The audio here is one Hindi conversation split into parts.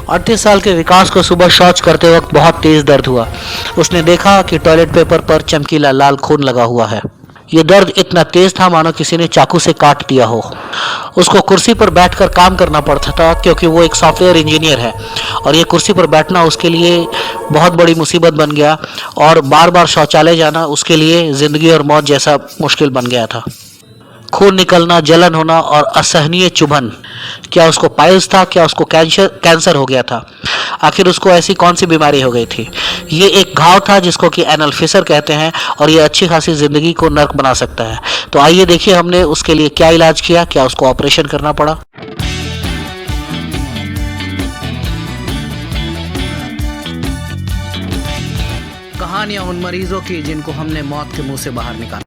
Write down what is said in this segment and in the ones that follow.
38 साल के विकास को सुबह शौच करते वक्त बहुत तेज दर्द हुआ। उसने देखा कि टॉयलेट पेपर पर चमकीला लाल खून लगा हुआ है। ये दर्द इतना तेज था मानो किसी ने चाकू से काट दिया हो। उसको कुर्सी पर बैठकर काम करना पड़ता था क्योंकि वो एक सॉफ्टवेयर इंजीनियर है और ये कुर्सी पर बैठना उसके लिए बहुत बड़ी मुसीबत बन गया और बार बार शौचालय जाना उसके लिए ज़िंदगी और मौत जैसा मुश्किल बन गया था। खून निकलना, जलन होना और असहनीय चुभन। क्या उसको पाइल्स था? क्या उसको कैंसर हो गया था? आखिर उसको ऐसी कौन सी बीमारी हो गई थी? ये एक घाव था जिसको कि एनल फिशर कहते हैं और ये अच्छी खासी ज़िंदगी को नर्क बना सकता है। तो आइए देखिए हमने उसके लिए क्या इलाज किया, क्या उसको ऑपरेशन करना पड़ा। कहानियां उन मरीजों की जिनको हमने मौत के मुंह से बाहर निकाला।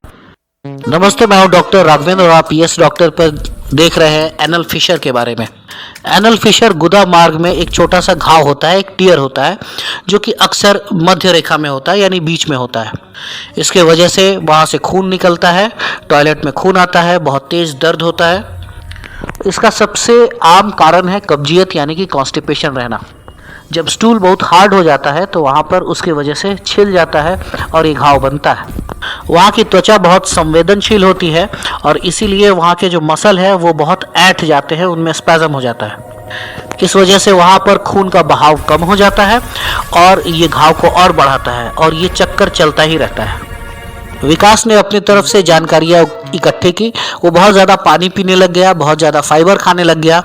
नमस्ते, मैं हूं डॉक्टर राघवेंद्र और आप यस डॉक्टर पर देख रहे हैं एनल फिशर के बारे में। एनल फिशर गुदा मार्ग में एक छोटा सा घाव होता है, एक टियर होता है जो कि अक्सर मध्य रेखा में होता है यानी बीच में होता है। इसके वजह से वहाँ से खून निकलता है, टॉयलेट में खून आता है, बहुत तेज दर्द होता है। इसका सबसे आम कारण है कब्जियत यानी कि कॉन्स्टिपेशन रहना। जब स्टूल बहुत हार्ड हो जाता है तो वहाँ पर उसके वजह से छिल जाता है और ये घाव बनता है। वहाँ की त्वचा बहुत संवेदनशील होती है और इसीलिए वहाँ के जो मसल है वो बहुत ऐंठ जाते हैं, उनमें स्पैज़म हो जाता है। इस वजह से वहाँ पर खून का बहाव कम हो जाता है और ये घाव को और बढ़ाता है और ये चक्कर चलता ही रहता है। विकास ने अपनी तरफ से जानकारियाँ इकट्ठी की। वो बहुत ज़्यादा पानी पीने लग गया, बहुत ज़्यादा फाइबर खाने लग गया,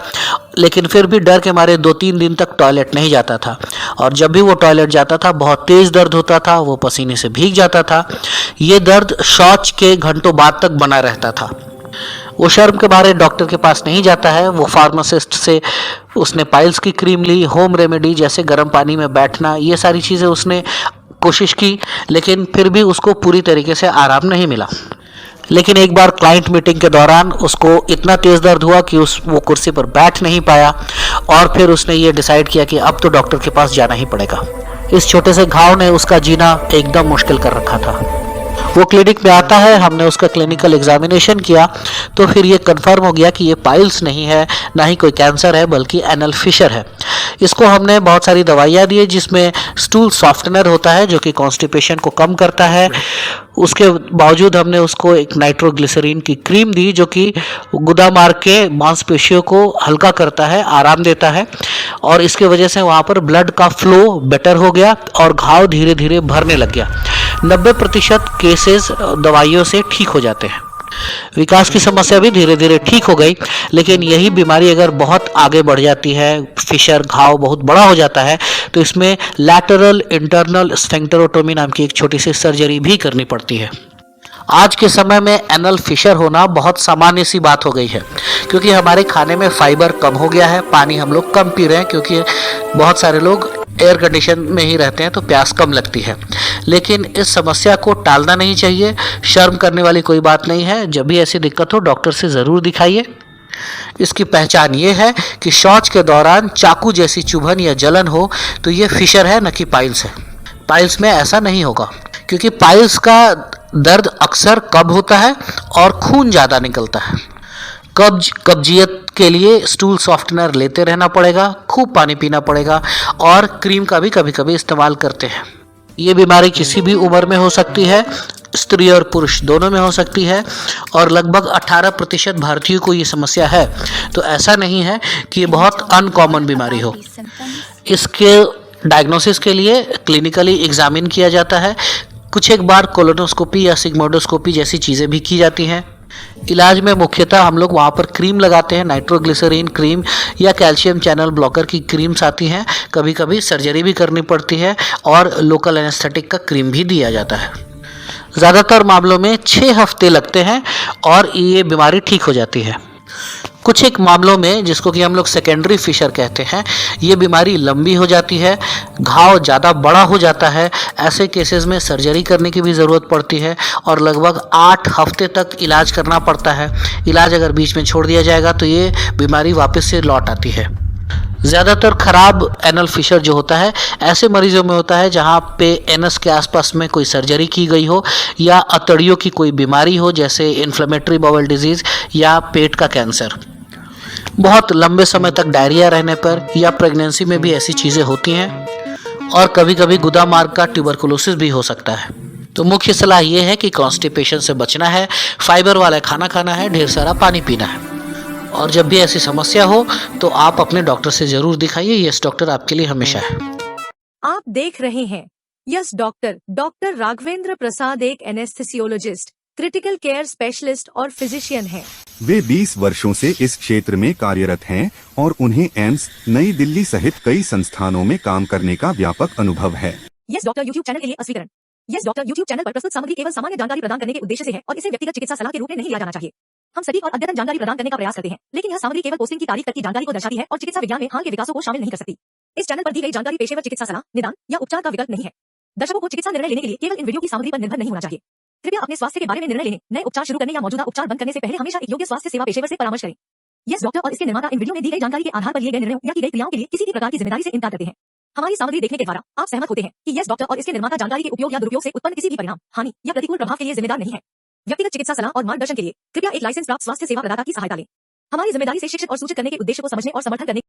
लेकिन फिर भी डर के मारे 2-3 दिन तक टॉयलेट नहीं जाता था और जब भी वो टॉयलेट जाता था बहुत तेज़ दर्द होता था, वो पसीने से भीग जाता था। ये दर्द शौच के घंटों बाद तक बना रहता था। वो शर्म के मारे डॉक्टर के पास नहीं जाता है। वो फार्मासिस्ट से उसने पाइल्स की क्रीम ली, होम रेमेडी जैसे गर्म पानी में बैठना, ये सारी चीज़ें उसने कोशिश की, लेकिन फिर भी उसको पूरी तरीके से आराम नहीं मिला। लेकिन एक बार क्लाइंट मीटिंग के दौरान उसको इतना तेज़ दर्द हुआ कि वो कुर्सी पर बैठ नहीं पाया और फिर उसने ये डिसाइड किया कि अब तो डॉक्टर के पास जाना ही पड़ेगा। इस छोटे से घाव ने उसका जीना एकदम मुश्किल कर रखा था। वो क्लिनिक में आता है, हमने उसका क्लिनिकल एग्जामिनेशन किया तो फिर ये कंफर्म हो गया कि ये पाइल्स नहीं है, ना ही कोई कैंसर है, बल्कि एनल फिशर है। इसको हमने बहुत सारी दवाइयाँ दी जिसमें स्टूल सॉफ्टनर होता है जो कि कॉन्स्टिपेशन को कम करता है। उसके बावजूद हमने उसको एक नाइट्रोग्लिसरीन की क्रीम दी जो कि गुदा मार्ग के मांसपेशियों को हल्का करता है, आराम देता है और इसके वजह से वहाँ पर ब्लड का फ्लो बेटर हो गया और घाव धीरे धीरे भरने लग गया। 90% केसेस दवाइयों से ठीक हो जाते हैं। विकास की समस्या भी धीरे धीरे ठीक हो गई, लेकिन यही बीमारी अगर बहुत आगे बढ़ जाती है, फिशर घाव बहुत बड़ा हो जाता है, तो इसमें लैटरल इंटरनल स्फिंक्टरोटोमी नाम की एक छोटी सी सर्जरी भी करनी पड़ती है। आज के समय में एनल फिशर होना बहुत सामान्य सी बात हो गई है क्योंकि हमारे खाने में फाइबर कम हो गया है, पानी हम लोग कम पी रहे हैं क्योंकि बहुत सारे लोग एयर कंडीशन में ही रहते हैं तो प्यास कम लगती है। लेकिन इस समस्या को टालना नहीं चाहिए, शर्म करने वाली कोई बात नहीं है। जब भी ऐसी दिक्कत हो डॉक्टर से ज़रूर दिखाइए। इसकी पहचान ये है कि शौच के दौरान चाकू जैसी चुभन या जलन हो तो ये फिशर है, न कि पाइल्स है। पाइल्स में ऐसा नहीं होगा क्योंकि पाइल्स का दर्द अक्सर कब होता है और खून ज़्यादा निकलता है। कब्जियत के लिए स्टूल सॉफ्टनर लेते रहना पड़ेगा, खूब पानी पीना पड़ेगा और क्रीम का भी कभी कभी इस्तेमाल करते हैं। ये बीमारी किसी भी उम्र में हो सकती है, स्त्री और पुरुष दोनों में हो सकती है और लगभग 18% भारतीयों को ये समस्या है। तो ऐसा नहीं है कि ये बहुत अनकॉमन बीमारी हो। इसके डायग्नोसिस के लिए क्लिनिकली एग्जामिन किया जाता है। कुछ एक बार कोलोनोस्कोपी या सिग्मोडोस्कोपी जैसी चीज़ें भी की जाती हैं। इलाज में मुख्यतः हम लोग वहाँ पर क्रीम लगाते हैं, नाइट्रोग्लिसरीन क्रीम या कैल्शियम चैनल ब्लॉकर की क्रीम्स आती हैं। कभी कभी सर्जरी भी करनी पड़ती है और लोकल एनेस्थेटिक का क्रीम भी दिया जाता है। ज़्यादातर मामलों में 6 हफ्ते लगते हैं और ये बीमारी ठीक हो जाती है। कुछ एक मामलों में, जिसको कि हम लोग सेकेंडरी फिशर कहते हैं, ये बीमारी लंबी हो जाती है, घाव ज़्यादा बड़ा हो जाता है। ऐसे केसेस में सर्जरी करने की भी ज़रूरत पड़ती है और लगभग 8 हफ्ते तक इलाज करना पड़ता है। इलाज अगर बीच में छोड़ दिया जाएगा तो ये बीमारी वापस से लौट आती है। ज़्यादातर ख़राब एनल फिशर जो होता है ऐसे मरीजों में होता है जहाँ पे एनस के आसपास में कोई सर्जरी की गई हो या अतड़ियों की कोई बीमारी हो जैसे इन्फ्लेमेटरी बाउल डिजीज़ या पेट का कैंसर। बहुत लंबे समय तक डायरिया रहने पर या प्रेगनेंसी में भी ऐसी चीज़ें होती हैं और कभी कभी गुदा मार्ग का ट्यूबरकुलोसिस भी हो सकता है। तो मुख्य सलाह ये है कि कॉन्स्टिपेशन से बचना है, फाइबर वाला खाना खाना है, ढेर सारा पानी पीना है। और जब भी ऐसी समस्या हो तो आप अपने डॉक्टर से जरूर दिखाइए। यस डॉक्टर आपके लिए हमेशा है। आप देख रहे हैं यस डॉक्टर। डॉक्टर राघवेंद्र प्रसाद एक एनेस्थेसियोलॉजिस्ट, क्रिटिकल केयर स्पेशलिस्ट और फिजिशियन हैं। वे 20 वर्षों से इस क्षेत्र में कार्यरत हैं और उन्हें एम्स नई दिल्ली सहित कई संस्थानों में काम करने का व्यापक अनुभव है। यस डॉक्टर यूट्यूब चैनल के लिए अस्वीकरण। यस डॉक्टर यूट्यूब चैनल पर प्रस्तुत सामग्री केवल सामान्य जानकारी प्रदान करने के उद्देश्य से है और इसे व्यक्तिगत चिकित्सा सलाह के रूप में नहीं लिया जाना चाहिए। हम सटीक और अद्यतन जानकारी प्रदान करने का प्रयास करते हैं, लेकिन यह सामग्री केवल पोस्टिंग की तारीख तक की जानकारी को दर्शाती है और चिकित्सा विज्ञान में हाल के विकासों को शामिल नहीं कर सकती। इस चैनल पर दी गई जानकारी पेशेवर चिकित्सा सलाह, निदान या उपचार का विकल्प नहीं है। दर्शकों को चिकित्सा निर्णय लेने के लिए केवल इन वीडियो की सामग्री पर निर्भर नहीं होना चाहिए। कृपया अपने स्वास्थ्य के बारे में निर्णय लेने, नए उपचार शुरू करने या मौजूदा उपचार बंद करने से पहले हमेशा एक योग्य स्वास्थ्य सेवा पेशेवर से परामर्श करें। यस डॉक्टर और इसके निर्माता इन वीडियो में दी गई जानकारी के आधार पर लिए गए निर्णयों या की गई क्रियाओं के लिए किसी भी प्रकार की जिम्मेदारी से इनकार करते हैं। हमारी सामग्री देखने के द्वारा आप सहमत होते हैं कि यस डॉक्टर और इसके निर्माता जानकारी के उपयोग या दुरुपयोग से उत्पन्न किसी भी परिणाम, हानि या प्रतिकूल प्रभाव के लिए जिम्मेदार नहीं है। व्यक्तिगत चिकित्सा सलाह और मार्गदर्शन के लिए कृपया एक लाइसेंस प्राप्त स्वास्थ्य सेवा प्रदाता की सहायता लें। हमारी जिम्मेदारी से शिक्षित और सूचित करने के उद्देश्य को समझने और समर्थन करने